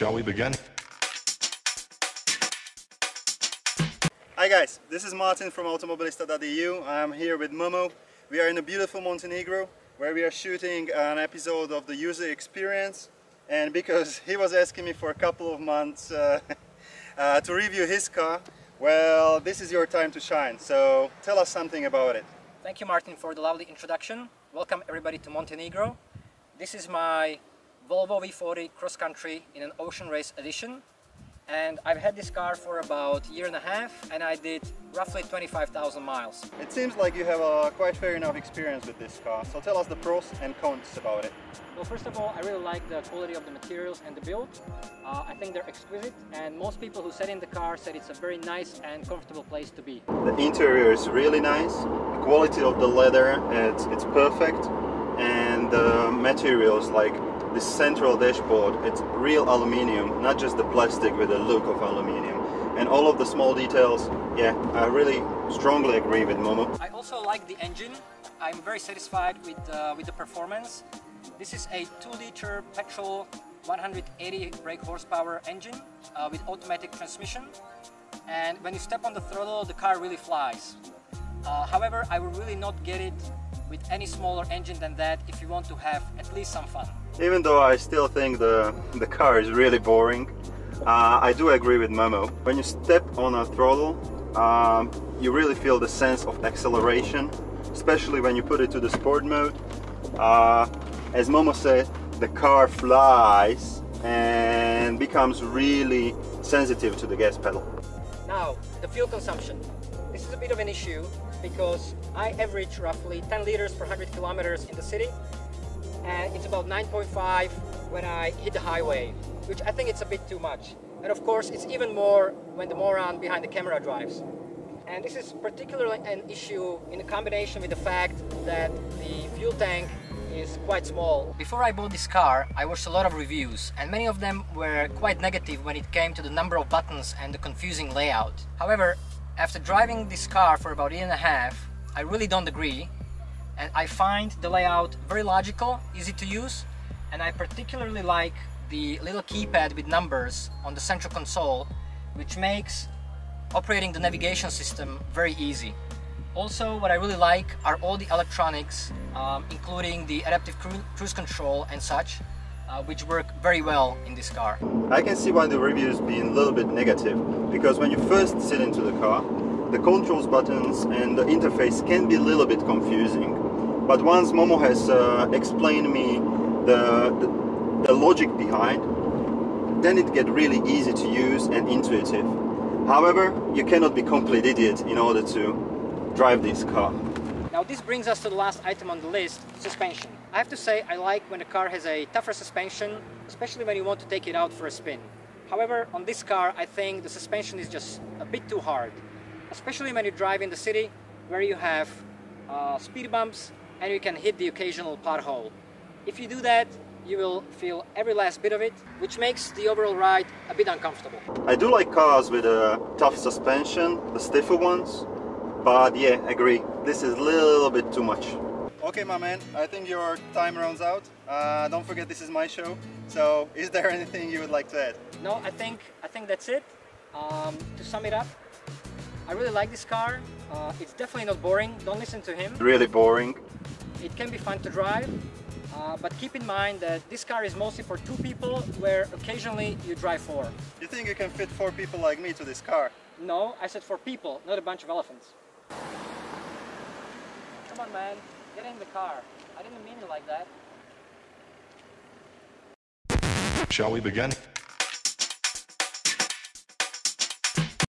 Shall we begin? Hi guys, this is Martin from Automobilista.eu. I'm here with Momo. We are in a beautiful Montenegro where we are shooting an episode of the user experience, and because he was asking me for a couple of months to review his car, well, this is your time to shine, so tell us something about it. Thank you, Martin, for the lovely introduction. Welcome everybody to Montenegro. This is my Volvo V40 Cross Country in an Ocean Race edition, and I've had this car for about a year and a half, and I did roughly 25,000 miles. It seems like you have a quite fair enough experience with this car, so tell us the pros and cons about it. Well, first of all, I really like the quality of the materials and the build. I think they're exquisite, and most people who sat in the car said it's a very nice and comfortable place to be. The interior is really nice, the quality of the leather, it's perfect, and the materials like this central dashboard, it's real aluminium, not just the plastic with the look of aluminium. And all of the small details, yeah, I really strongly agree with Momo. I also like the engine. I'm very satisfied with the performance. This is a 2-liter petrol 180 brake horsepower engine with automatic transmission. And when you step on the throttle, the car really flies. However, I would really not get it with any smaller engine than that if you want to have at least some fun. Even though I still think the car is really boring, I do agree with Momo. When you step on a throttle, you really feel the sense of acceleration, especially when you put it to the sport mode. As Momo said, the car flies and becomes really sensitive to the gas pedal. Now, the fuel consumption. This is a bit of an issue because I average roughly 10 liters per 100 kilometers in the city, and it's about 9.5 when I hit the highway, which I think it's a bit too much. And of course, it's even more when the moron behind the camera drives. And this is particularly an issue in combination with the fact that the fuel tank is quite small. Before I bought this car, I watched a lot of reviews, and many of them were quite negative when it came to the number of buttons and the confusing layout. However, after driving this car for about a year and a half, I really don't agree, and I find the layout very logical, easy to use, and I particularly like the little keypad with numbers on the central console, which makes operating the navigation system very easy. Also, what I really like are all the electronics, including the adaptive cruise control and such, which work very well in this car. I can see why the reviews being a little bit negative, because when you first sit into the car, the controls buttons and the interface can be a little bit confusing. But once Momo has explained me the logic behind, then it gets really easy to use and intuitive. However, you cannot be complete idiot in order to drive this car. Now this brings us to the last item on the list, suspension. I have to say I like when a car has a tougher suspension, especially when you want to take it out for a spin. However, on this car I think the suspension is just a bit too hard, especially when you drive in the city where you have speed bumps and you can hit the occasional pothole. If you do that, you will feel every last bit of it, which makes the overall ride a bit uncomfortable. I do like cars with a tough suspension, the stiffer ones, but yeah, agree, this is a little bit too much. Okay, my man, I think your time runs out. Don't forget this is my show, so is there anything you would like to add? No, I think that's it. To sum it up, I really like this car. It's definitely not boring, don't listen to him. Really boring. It can be fun to drive, but keep in mind that this car is mostly for 2 people, where occasionally you drive 4. You think you can fit 4 people like me to this car? No, I said 4 people, not a bunch of elephants. Come on, man, get in the car. I didn't mean it like that. Shall we begin?